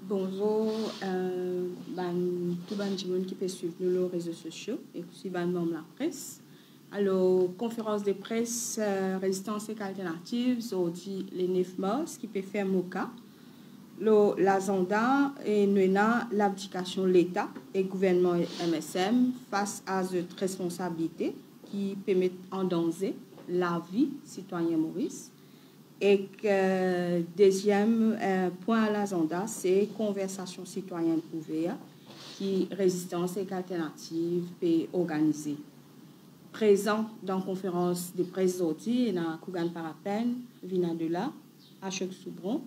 Bonjour, tout le monde qui peut suivre nos réseaux sociaux et aussi membre de la presse. Alors, conférence de presse résistance et alternative, aujourd'hui le 9 mars, qui peut faire MOCA. L'agenda et l'abdication de l'État et gouvernement MSM face à cette responsabilité qui permet en danger la vie citoyen Maurice. Et que deuxième point à l'agenda, c'est conversation citoyenne ouverte qui résistance et alternative peut organiser. Présent dans la conférence de presse aujourd'hui, il y a Kougan Parapen, Vina Dela, Achok Soubron,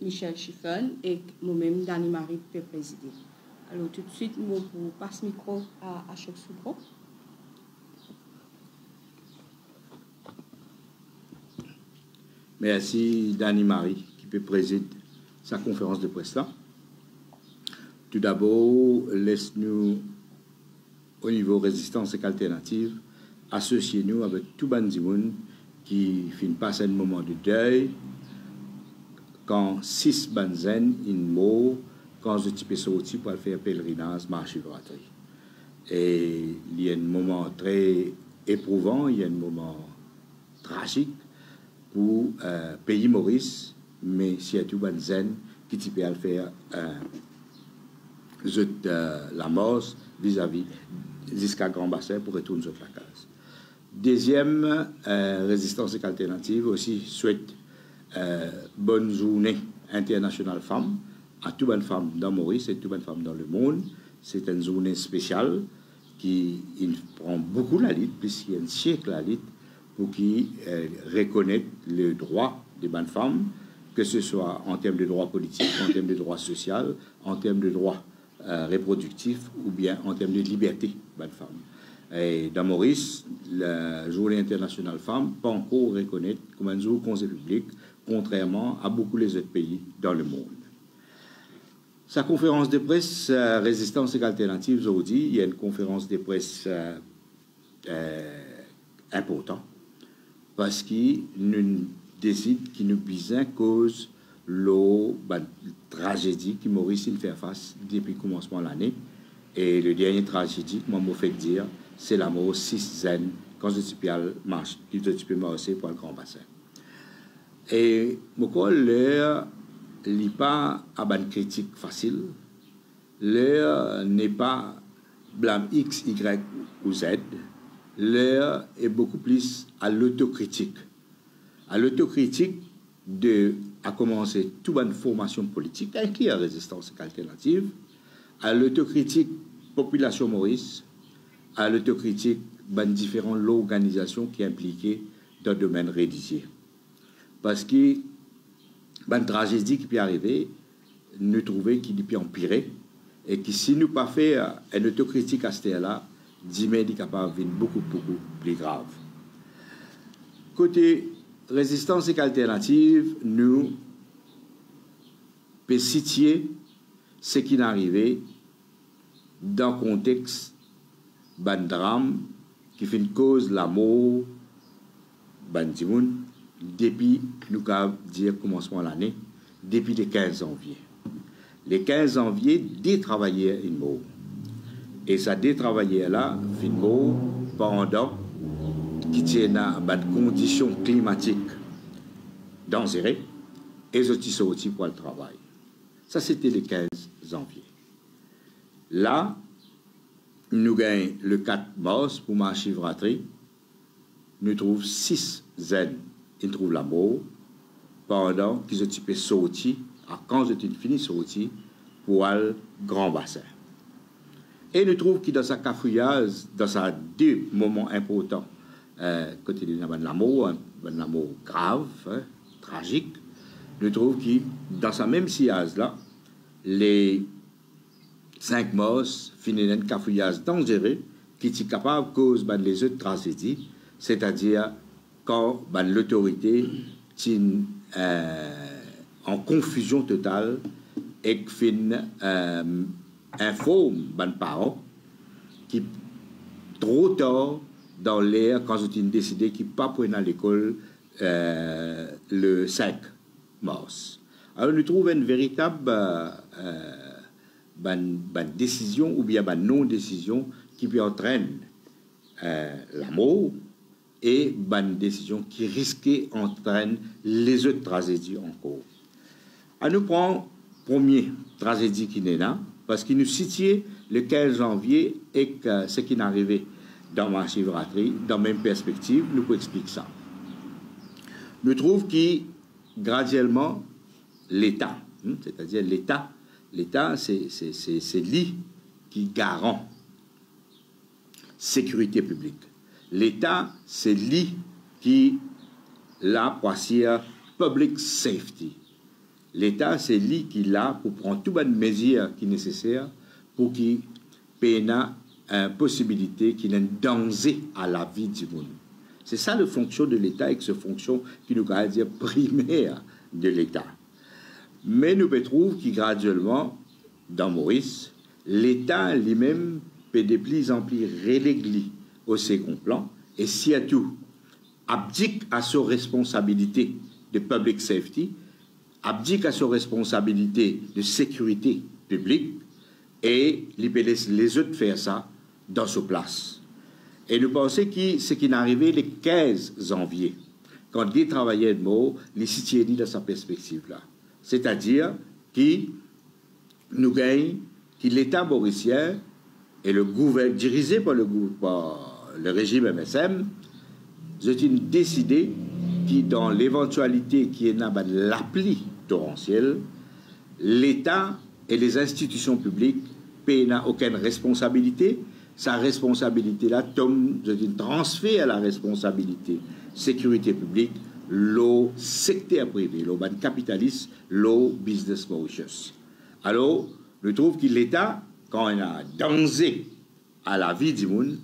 Michel Chiffon et moi-même, Dani Marie, peut présider. Alors tout de suite, je passe le micro à Achok Soubron. Merci Dani Marie qui peut présider sa conférence de presse là. Tout d'abord, laisse-nous au niveau résistance et alternative associer nous avec tout bandimoun qui finit passer un moment de deuil quand 6 banzen in mot quand je type sorti pour faire pèlerinage marche gratterie. Et il y a un moment très éprouvant, il y a un moment tragique pour pays Maurice, mais si tout banzen qui type à faire la mort vis-à-vis jusqu'à Grand Bassin pour retourner sur la case. Deuxième résistance et alternative aussi souhaite bonne journée internationale femmes à toutes les femmes dans Maurice et toutes les femmes dans le monde. C'est une journée spéciale qui prend beaucoup la lutte, puisqu'il y a un siècle la lutte pour qui reconnaître le droit des bonnes femmes, que ce soit en termes de droits politiques, en termes de droits sociaux, en termes de droits reproductifs ou bien en termes de liberté des bonnes femmes. Et dans Maurice, la Journée internationale femmes pas encore reconnaître comme un jour conseil public, contrairement à beaucoup les autres pays dans le monde. Sa conférence de presse résistance et alternative aujourd'hui, il y a une conférence de presse importante parce qu'il nous décide qu'il nous besoin cause la tragédie qui Maurice il fait face depuis le commencement de l'année. Et le dernier tragédie que moi me fait dire, c'est la mort 6 zen quand je suis marche, qui je suis marché pour le Grand Bassin. Et pourquoi l'heure n'est pas à une critique facile, l'heure n'est pas blâme X, Y ou Z, l'heure est beaucoup plus à l'autocritique. À l'autocritique à commencer toute bonne formation politique, avec la résistance alternative, à l'autocritique population Maurice, à l'autocritique dans différentes organisations qui impliquées dans le domaine religieux. Parce que une tragédie qui peut arriver, nous trouvons qu'il peut empirer et que si nous pas fait une autocritique à ce là, demain est capable de devenir beaucoup plus grave. Côté résistance et alternative, nous peut situer ce qui est arrivé dans le contexte d'un drame qui fait une cause la mort depuis nous avons dit commencement de l'année, depuis le 15 janvier. Le 15 janvier, des travailleurs sont morts. Et ça, des travailleurs là, sont morts pendant qui tiennent à des conditions climatiques dangereuses et ils sont sortis pour le travail. Ça, c'était le 15 janvier. Là, nous gagnons le 4 mars pour ma chivraterie. Nous trouvons 6 zen. Ils trouvent la mort pendant qu'ils ont sorti, quand ils ont fini sorti pour le Grand Bassin. Et nous trouvons que dans sa cafouillage, dans sa deux moments importants, côté de l'amour grave, tragique, nous trouvons que dans sa même sillage-là, les 5 mars finissent un cafouillage dangereux qui est capable de cause les autres tragédies, c'est-à-dire quand l'autorité est en confusion totale et que informe les parents qui trop tard dans l'air quand ils ont décidé qu'ils ne pas prendre à l'école le 5 mars. Alors, nous trouvons une véritable décision ou bien non-décision qui peut entraîner la mort et une décision qui risquait entraîne les autres tragédies encore. À nous prendre première tragédie qui est là, parce qu'il nous situait le 15 janvier et que ce qui est arrivé dans ma chivraterie, dans la même perspective, nous pouvons expliquer ça. Nous trouvons que graduellement, l'État, c'est-à-dire l'État, c'est lui qui garant sécurité publique. L'État, c'est lui qui l'a pour assurer public safety. L'État, c'est lui qui l'a pour prendre toutes les mesures qui sont nécessaires pour qu'il ait une possibilité, qu'il ait un danger à la vie du monde. C'est ça la fonction de l'État et cette fonction qui nous va dire primaire de l'État. Mais nous trouvons que graduellement, dans Maurice, l'État lui-même peut de plus en plus reléguer au second plan et surtout abdique à ses responsabilités de public safety, abdique à ses responsabilités de sécurité publique et les autres faire ça dans sa place. Et nous pensons que ce qui est arrivé le 15 janvier, quand des travailleurs de mots, les situés dans sa perspective-là. C'est-à-dire que nous gagnons que l'État mauricien et le gouvernement, dirigé par le régime MSM, ont décidé que dans l'éventualité qui est l'appli torrentielle, l'État et les institutions publiques n'ont aucune responsabilité. Sa responsabilité-là tombe d'un transfert à la responsabilité sécurité publique, le secteur privé, le capitaliste, le business Mauritius. Alors, je trouve que l'État, quand il a danger à la vie du monde,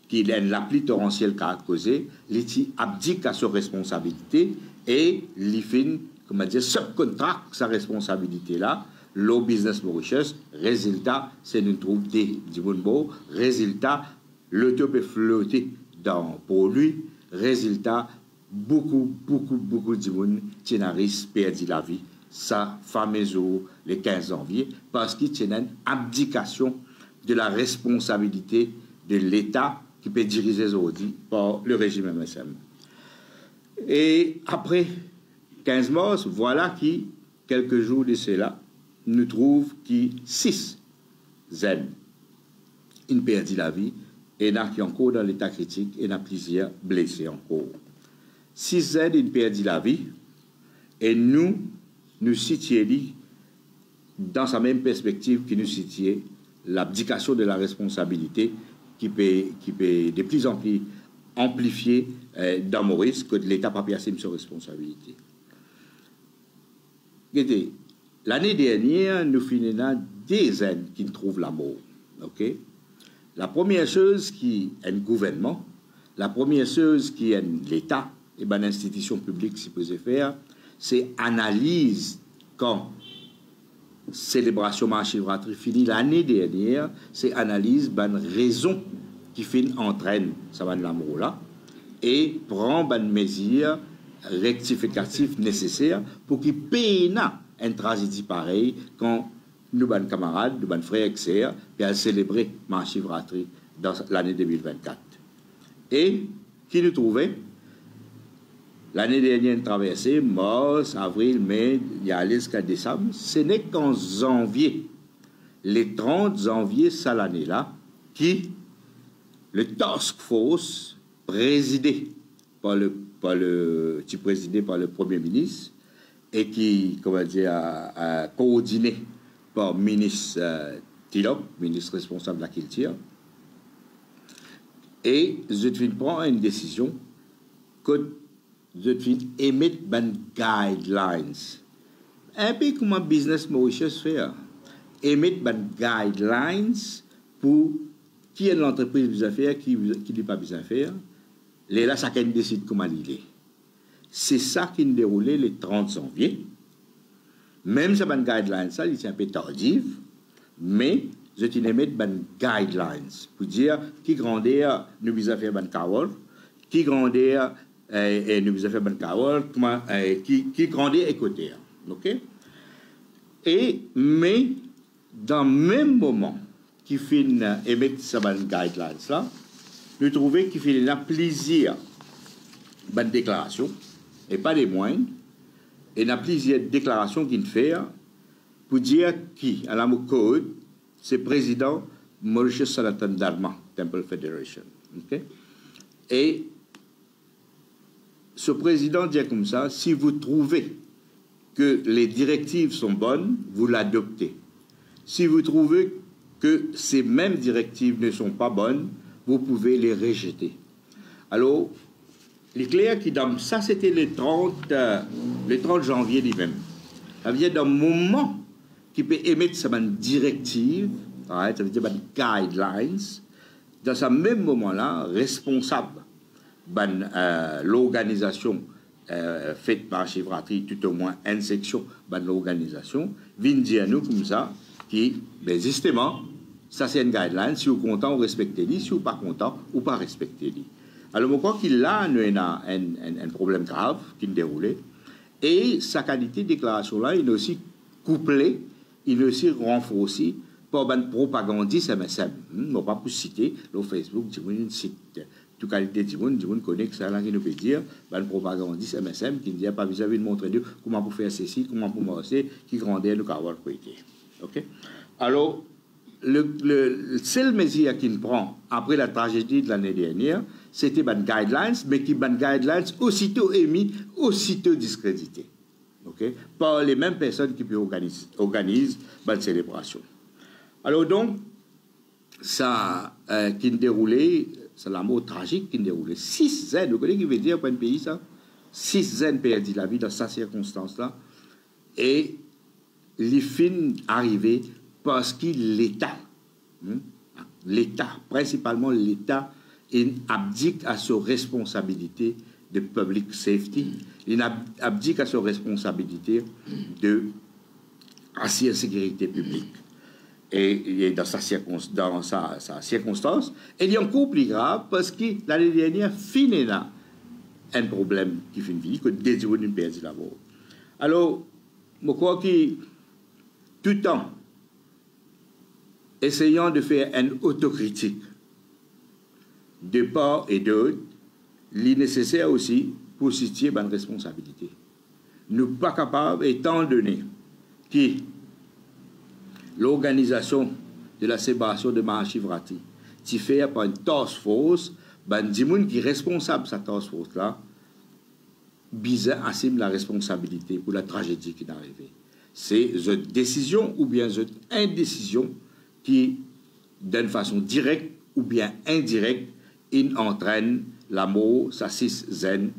qu'il a l'appli torrentielle qu'a causé, l'État abdique à sa responsabilité et il fait, comment dire, subcontracte sa responsabilité-là. Le business Mauritius, résultat, c'est une troupe du monde beau, résultat, le taux peut flotter pour lui, résultat, beaucoup de monde qui n'a perdu la vie, sa fameuse jour, le 15 janvier, parce qu'il y a une abdication de la responsabilité de l'État qui peut diriger aujourd'hui par le régime MSM. Et après 15 mars, voilà qui, quelques jours de cela, nous trouvons que 6 jeunes ont perdu la vie et il y a qui encore dans l'état critique et il y a plusieurs blessés encore. 6 jeunes ont perdu la vie et nous situons dans sa même perspective que nous situons l'abdication de la responsabilité qui peut de plus en plus amplifier dans Maurice que l'État n'a pas assumer ses responsabilités. L'année dernière, nous finissons des jeunes qui trouvent la mort. Okay? La première chose qui est un gouvernement, la première chose qui est l'État et l'institution publique supposée faire, c'est analyse quand célébration marchivraterie finie l'année dernière, c'est analyse raison qui entraîne ça va de l'amour là et prend une mesure rectificative nécessaire pour qu'il paye une tragédie pareille quand nous, nos camarades, nos frères et sœurs, qui ont célébré ma chivraterie dans l'année 2024. Et qui nous trouvait l'année dernière une traversée, mars, avril, mai, il y a jusqu'à décembre. Ce n'est qu'en janvier, les 30 janvier, ça l'année-là, qui le task force présidé par le Premier ministre et qui, comment dire, a coordonné par le ministre Tilop, ministre responsable de la culture. Et je prends une décision que je émettre des guidelines. Un peu comme un business Mauritius fait. Émettre des guidelines pour qui est l'entreprise besoin faire, qui n'est pas besoin faire. Là, chacun décide comment il est. C'est ça qui nous déroulé le 30 janvier. Même si les guidelines, ça, il est un peu tardif, mais je émets des guidelines pour dire qui grandeur nous besoin faire des kawal, qui grandeur nous besoin faire des kawal, qui grandeur écouter. OK? Mais, dans le même moment qu'il fait émettre ces guidelines-là, nous trouvons qu'il fait un plaisir de déclaration, et pas des moindres, et il y a plusieurs déclarations qu'il fait pour dire qui, à la code, c'est président Mauritius Sanatan Dharma Temple Federation. Okay? Et ce président dit comme ça, si vous trouvez que les directives sont bonnes, vous l'adoptez. Si vous trouvez que ces mêmes directives ne sont pas bonnes, vous pouvez les rejeter. Alors, il est clair que ça, c'était le 30 janvier lui-même. Ça veut dire, dans le moment qu'il peut émettre sa directive, ça veut dire guidelines, dans ce même moment-là, responsable de l'organisation faite par Shivratri, tout au moins une section de l'organisation, vient dire à nous comme ça, qui, ben justement, ça c'est une guideline, si vous êtes content, vous respectez-les, si vous n'êtes pas content, vous ne pas respectez-les. Alors, je crois qu'il a un problème grave qui est déroulé. Et sa qualité de déclaration-là, il est aussi couplé, il est aussi renforcé par une propagandiste MSM. Je ne vais pas vous citer, le Facebook, je cite toute qualité de monde, je connais que ça là qui nous peut dire, une propagandiste MSM qui ne dit pas vis-à-vis de montrer Dieu comment pour faire ceci, comment pour marcher, qui grandit le caractère côté. OK? Alors, le seul mesure qu'il prend après la tragédie de l'année dernière, c'était des guidelines, mais qui des guidelines aussitôt émis, aussitôt discrédités. Okay? Par les mêmes personnes qui organisent une célébration. Alors donc, ça qui déroulait, c'est la mort tragique qui déroulait. 6 jeunes, vous connaissez ce qui veut dire pour un pays ça? 6 jeunes perdus la vie dans cette circonstance-là. Et les fins arrivés parce que l'État, principalement l'État, abdique à ses responsabilités de public safety, il abdique à ses responsabilités de sécurité publique. Et dans sa circonstance, il est encore plus grave parce que l'année dernière, il y a un problème qui fait une vie, que des gens ont perdu la mort. Alors, je crois que tout le temps, essayant de faire une autocritique de part et d'autre, il est nécessaire aussi pour situer une responsabilité. Nous ne sommes pas capables, étant donné que l'organisation de la célébration de Mahashivratri est faite par une task force, des gens qui sont responsables de cette task force-là, bizarre assume la responsabilité pour la tragédie qui est arrivée. C'est une décision ou bien une indécision qui, d'une façon directe ou bien indirecte, entraîne la mort, ça 6 zen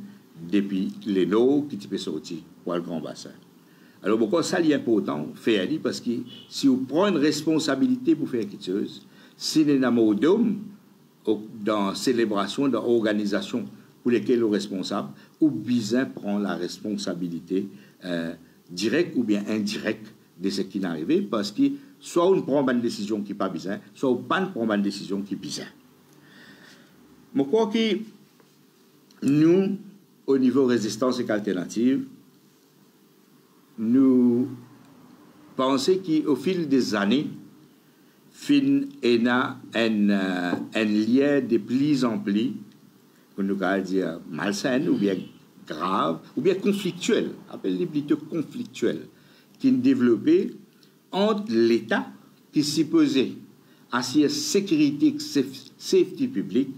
depuis les eaux qui peut sortir pour le grand bassin. Alors, pourquoi ça est important faire parce que si vous prenez une responsabilité pour faire quelque chose, si les amours d'hommes dans la célébration, dans l'organisation pour lesquelles vous êtes responsable, ou bien prend la responsabilité directe ou bien indirecte de ce qui est arrivé parce que soit on prend une décision qui n'est pas bizarre, soit on ne prend pas une décision qui est bizarre. Je crois que nous, au niveau résistance et alternative, nous pensons qu'au fil des années, il y a un lien de plus en plus, que nous allons dire malsain, ou bien grave, ou bien conflictuel, appelez-le plutôt conflictuel, qui est développé entre l'État qui s'y posait à la sécurité safety publique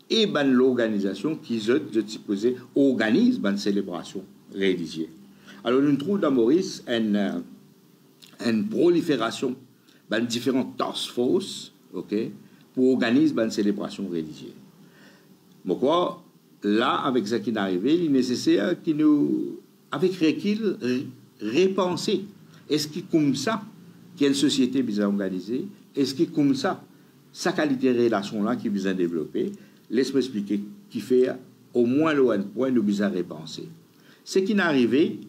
et l'organisation qui se supposée organise une célébration religieuses. Alors nous trouvons dans Maurice une prolifération de différentes task forces, okay, pour organiser une célébration religieuse. Pourquoi là, avec ce qui est arrivé, il est nécessaire que nous, avec recul, repenser. Est-ce que comme ça, qu'il y a une société bien organisée, est-ce que comme ça, sa qualité de relation-là qui est bien développée, laisse-moi expliquer, qui fait au moins le point nous bien repenser. Ce qui est arrivé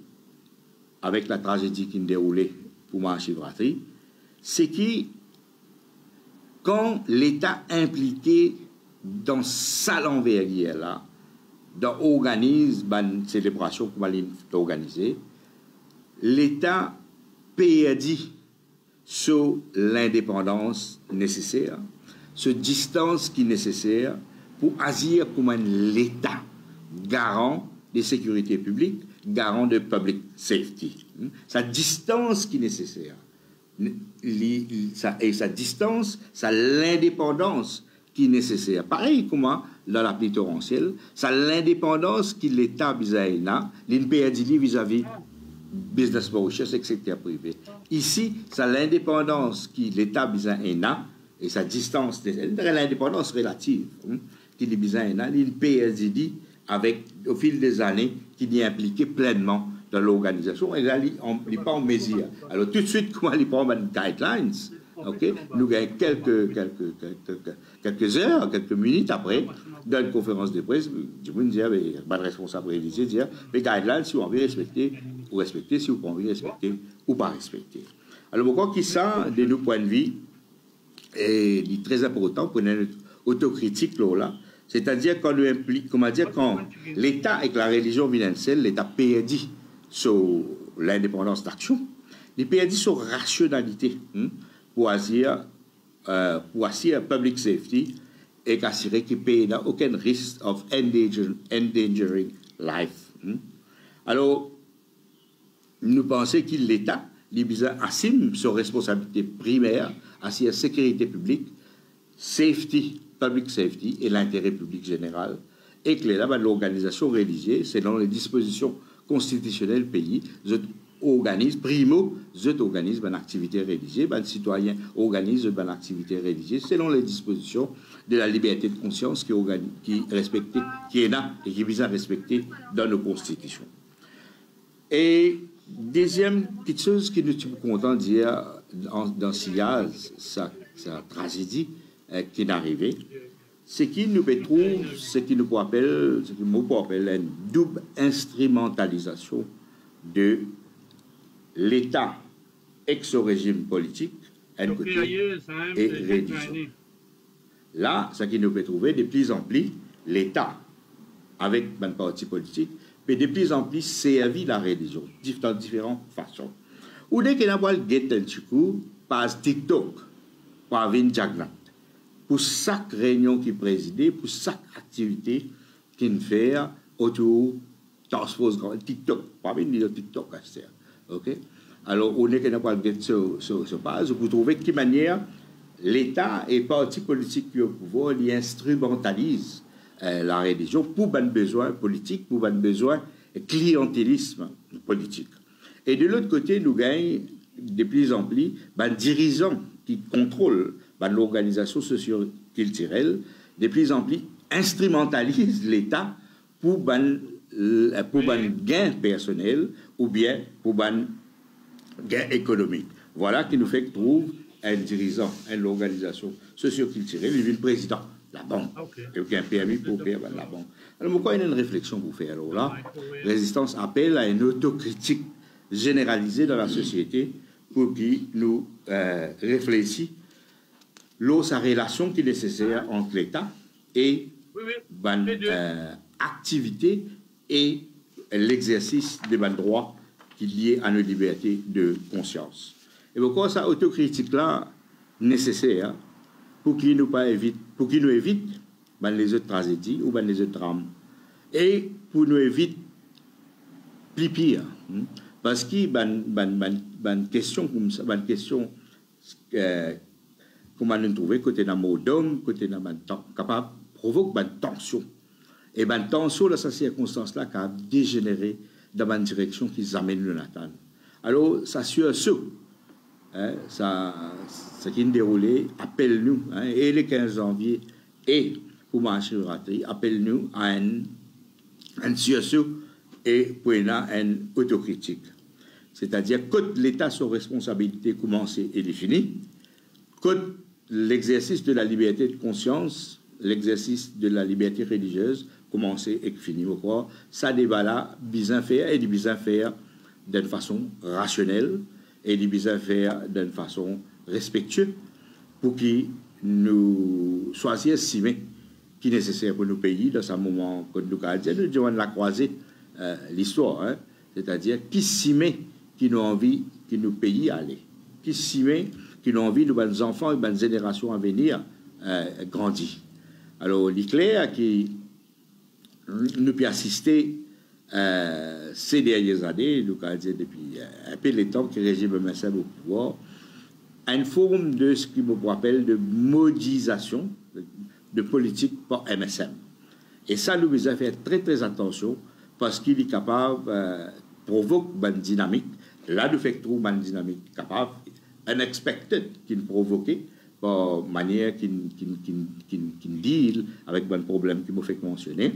avec la tragédie qui est déroulée pour Mahashivratri, c'est que quand l'État impliqué dans sa envergure-là, dans organise une célébration comme elle est organisée, l'État perdu sur l'indépendance nécessaire, ce distance qui est nécessaire pour agir comme un État garant de sécurité publique, garant de public safety. Sa distance qui est nécessaire. Et sa distance, ça l'indépendance qui est nécessaire. Pareil comment dans la pluie torrentielle, ça l'indépendance qui l'État vis-à-vis vis-à-vis business recherche et secteur privé. Ici, ça l'indépendance qui l'État vis-à-vis et sa distance, l'indépendance relative qui est vis-à-vis PSDD avec au fil des années qui est impliqué pleinement dans l'organisation et là on n'est pas en mesure. Alors tout de suite comment il prend des guidelines, ok, nous gagnons quelques heures, quelques minutes après dans une conférence de presse, je me disais avec pas de responsabilité dire les guidelines si vous avez respecté ou respecter, si vous pas envie respecter ou pas respecter. Alors pourquoi qui ça de nos points de vue est très important pour une autocritique là. C'est-à-dire quand quand l'État avec la religion viennent l'État perdu sur l'indépendance d'action, il perdu sur rationalité pour assurer public safety et assurer qu'il n'y a aucun risque of endangering life. Alors, nous pensons que l'État assume sa responsabilité primaire, assurer la sécurité publique, safety, public safety et l'intérêt public général, et que l'organisation religieuse, selon les dispositions constitutionnelles du pays, organise une activité religieuse, les citoyens organisent une activité religieuse selon les dispositions de la liberté de conscience qui est respectée, qui est là et qui vise à respecter dans nos constitutions. Et deuxième petite chose que nous sommes contents de dire dans SIAZ, sa tragédie qui est arrivée, c'est qu'il nous trouve ce qui nous appelle une double instrumentalisation de l'État ex-régime politique d'un côté et religieux. Là, ce qui nous peut trouver de plus en plus l'État avec un parti politique, mais de plus en plus servi la religion dans différentes façons. Ou dès qu'on a pas le guet un petit coup, passe TikTok, par Vin Jagnat, pour chaque réunion qui présidait, pour chaque activité qu'il fait autour de TikTok, pas bien de TikTok, ok? Alors, on est qu'on n'a pas le guet sur base, vous trouvez de quelle manière l'État et parti politique qui au pouvoir, ils instrumentalisent la religion pour un besoin politique, pour un besoin clientélisme politique. Et de l'autre côté, nous gagnons de plus en plus des dirigeants qui contrôlent l'organisation socio-culturelle, de plus en plus instrumentalisent l'État pour un gain personnel ou bien pour un gain économique. Voilà qui nous fait que trouve un dirigeant, une organisation socio-culturelle, il est le président, la banque, et aucun permis pour faire la banque. Alors, pourquoi il y a une réflexion pour faire? Alors là, résistance appelle à une autocritique généralisée dans la société pour qu'il nous réfléchisse sa relation qui est nécessaire entre l'État et l'activité et l'exercice des droits qui sont liés à nos libertés de conscience. Et pourquoi ça autocritique-là nécessaire pour qu'il nous évite les autres tragédies ou les autres drames et pour nous éviter plus pire. Parce qu'il y a une question comme ça, une question comment nous trouver côté d'un mot d'homme, côté d'un temps capable provoque une tension. Et une tension dans cette circonstance-là qui a dégénéré dans une direction qui amène le Nathan. Alors, ça sur ce, ce qui est déroulé, appelle-nous, et le 15 janvier, et pour marcher appelle-nous à un sursaut et pour une autocritique. C'est-à-dire que l'État sur responsabilité commencée et définie, que l'exercice de la liberté de conscience, l'exercice de la liberté religieuse commencé et fini. Pourquoi ça débat-là, bien faire et bien faire d'une façon rationnelle et bien faire d'une façon respectueuse pour que nous soyons estimés qui est nécessaire pour nos pays dans ce moment que nous avons la croisée l'histoire, c'est-à-dire qui s'y met qui nous envie, qui nous pays aller, qui s'y qui nous envie de nos enfants et de nos générations à venir grandir. Alors, l'éclair qui nous peut assister ces dernières années, nous avons dit depuis un peu le temps que le régime MSM au pouvoir, à une forme de ce qui me rappelle de modisation de politique par MSM. Et ça, nous devons faire très très attention parce qu'il est capable de provoquer une dynamique. Là, nous faisons trop une dynamique capable, unexpected, qui nous provoque par manière qui deal avec un problème qui m'a fait mentionner.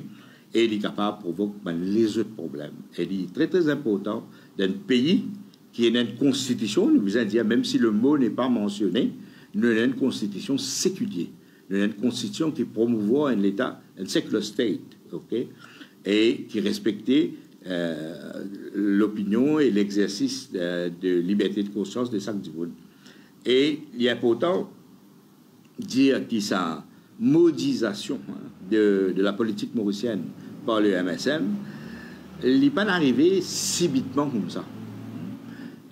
Et il est capable de provoquer les autres problèmes. Et il est très très important d'un pays qui a une constitution, nous devons dire, même si le mot n'est pas mentionné, nous avons une constitution séculière. Nous avons une constitution qui promouvoit un État, un secular state, okay? Et qui respectait l'opinion et l'exercice de liberté de conscience de chaque monde. Et il est important de dire que sa modisation de la politique mauricienne par le MSM, il n'est pas arrivé subitement comme ça.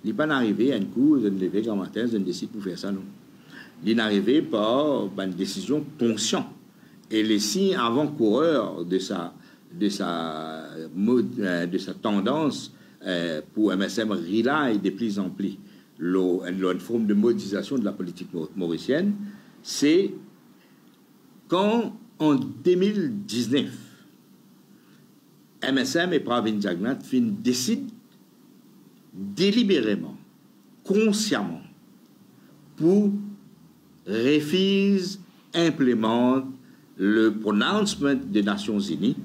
Il n'est pas arrivé à un coup, je ne lever qu'un matin, je ne décide pour faire ça, non. Il est arrivé par une décision consciente. Et les signes avant-coureurs de sa tendance pour MSM rely de plus en plus une forme de modisation de la politique mauricienne, c'est quand en 2019, MSM et Pravin Jagnat décident délibérément, consciemment, pour refuser, implémenter le pronouncement des Nations Unies,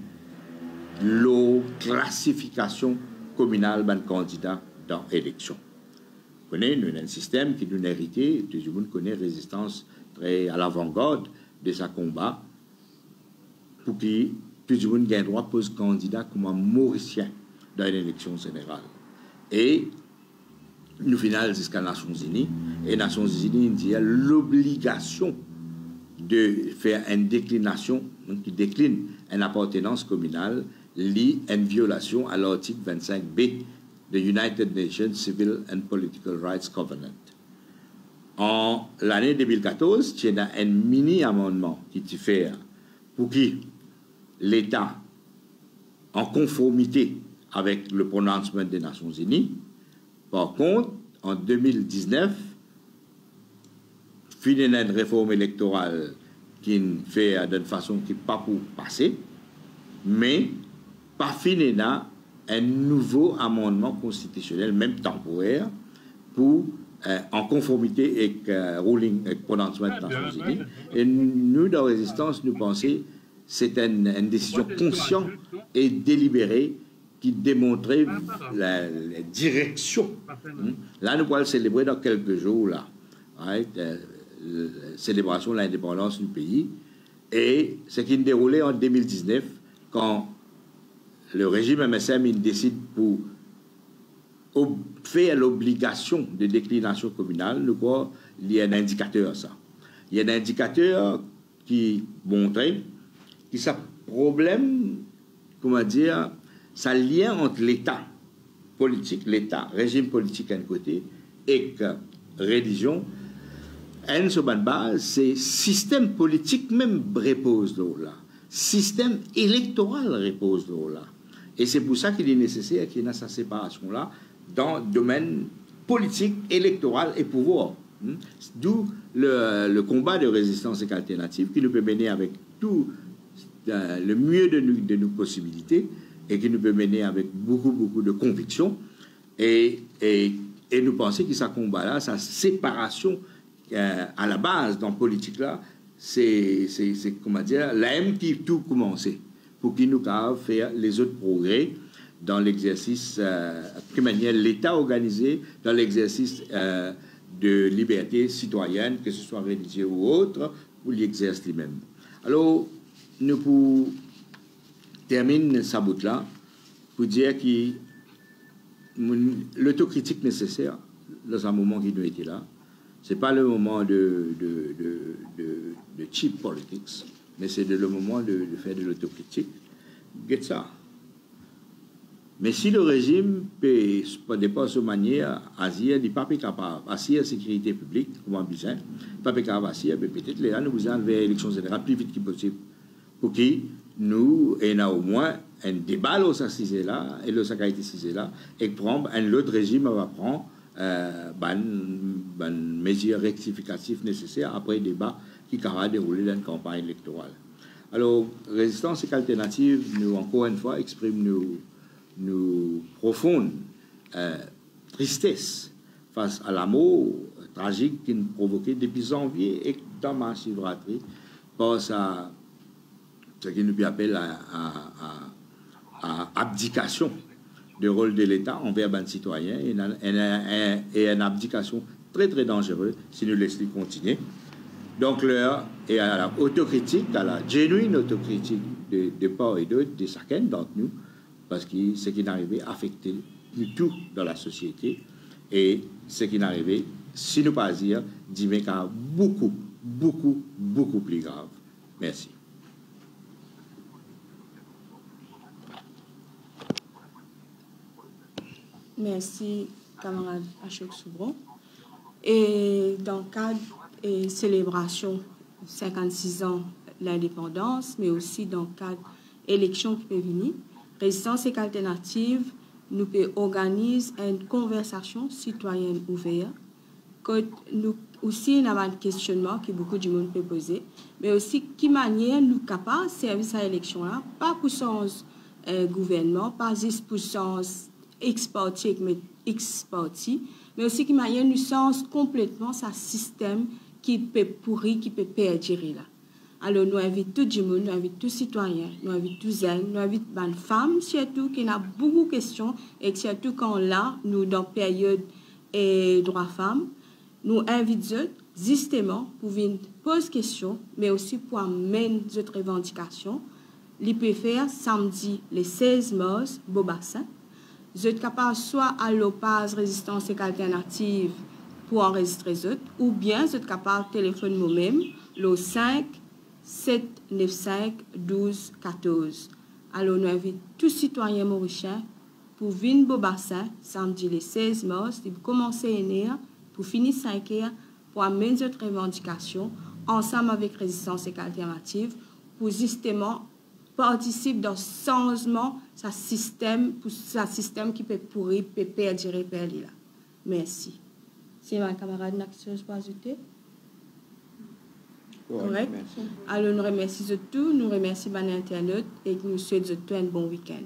la classification communale d'un candidat dans l'élection. Vous connaissez, nous avons un système qui nous a hérité, tout le monde connaît la résistance très à l'avant-garde de sa combat pour que tout le monde ait le droit de poser candidat comme un Mauricien dans l'élection générale. Et nous finissons jusqu'à les Nations Unies, et les Nations Unies disent l'obligation de faire une déclination, qui décline une appartenance communale, liée à une violation à l'article 25B de United Nations Civil and Political Rights Covenant. En l'année 2014, il y a un mini-amendement qui est fait pour que l'État, en conformité avec le prononcement des Nations Unies, par contre, en 2019, finit une réforme électorale qui fait d'une façon qui n'est pas pour passer, mais pas fini là un nouveau amendement constitutionnel, même temporaire, pour en conformité avec ruling, avec prononcement des Nations Unies. Et nous, dans la résistance, nous pensons que c'est une décision consciente et délibérée qui démontrait la direction. Là, nous allons célébrer dans quelques jours, là, right? Célébration de l'indépendance du pays. Et ce qui est déroulé en 2019, quand le régime MSM décide pour faire l'obligation de déclination communale, nous crois il y a un indicateur ça. Il y a un indicateur qui montrait que ça problème, comment dire, ça lien entre l'État politique, l'État, régime politique d'un côté, et que religion, en ce base, c'est système politique même repose là, système électoral repose là. Et c'est pour ça qu'il est nécessaire qu'il y ait cette séparation-là dans le domaine politique, électoral et pouvoir. D'où le combat de résistance et alternative qui nous peut mener avec tout le mieux de nos possibilités et qui nous peut mener avec beaucoup de conviction et nous penser que ce combat-là, sa séparation à la base dans la politique-là, c'est comment dire, l'aime qui tout commencer pour qu'il nous puisse faire les autres progrès dans l'exercice, de manière l'État organisé, dans l'exercice de liberté citoyenne, que ce soit religieux ou autre, pour l'exercer lui-même. Alors, nous pour terminer sa bout-là, pour dire que l'autocritique nécessaire, dans un moment qui nous était là, ce n'est pas le moment de cheap politics, mais c'est le moment de faire de l'autocritique. Get ça. Mais si le régime peut dépend de manière à dire, il n'est pas capable, à la sécurité publique, comme on dit, pas capable à peut-être là, nous vous enlever l'élection générale plus vite que possible. Pour qui nous ayons au moins un débat là, et le sac là, et prendre un autre régime va prendre mesures rectificatives nécessaires après le débat qui va dérouler dans une campagne électorale. Alors, Résistance et Alternative, nous, encore une fois, expriment nos profondes tristesse face à la mort tragique qui nous provoquait depuis janvier et dans ma chivraterie par ce qui nous appelle à abdication du rôle de l'État envers les citoyens et une abdication très très dangereuse si nous laissons continuer. Donc, l'heure est à la autocritique, à la genuine autocritique de part et d'autre, de chacun d'entre nous, parce que ce qui est arrivé affecte nous tous dans la société, et ce qui est arrivé, si nous pas dire, dit mais beaucoup, beaucoup, beaucoup plus grave. Merci. Merci, camarade Ashok Soubron. Et dans le cadre et célébration 56 ans de l'indépendance, mais aussi dans le cadre élection qui peut venir, Résistance et Alternative nous peut organiser une conversation citoyenne ouverte. Que nous aussi nous avons un questionnement que beaucoup de monde peut poser, mais aussi qui manière nous capables de servir cette élection là, pas pour sens gouvernement, pas juste pour sens exporté mais exporté, mais aussi qui manière nous sens complètement ce système qui peut pourrir, qui peut perdurer là. Alors, nous invitons tout le monde, nous invitons tous les citoyens, nous invitons tous les nous invitons les femmes, surtout, qui ont beaucoup de questions, et surtout quand là, nous, dans la période et droits femmes, nous invitons justement pour venir poser des questions, mais aussi pour amener d'autres revendications. Ils peuvent faire samedi, le 16 mars, Beaubassin. Vous êtes capable soit à l'OPAS Résistance et Alternative pour enregistrer les autres, ou bien vous êtes capable de téléphoner moi-même, le 5 795 12 14. Alors, nous invitons tous les citoyens mauriciens pour venir Beaubassin samedi le 16 mars, pour commencer à venir, pour finir 5 heures, pour amener notre revendication ensemble avec Résistance et Alternative, pour justement participer dans ce changement, ce système qui peut pourrir, peut perdurer, perdu là. Merci. C'est ma camarade n'a quelque chose pour ajouter? Correct. Alors, nous remercions tous, nous remercions les internautes et nous souhaitons un bon week-end.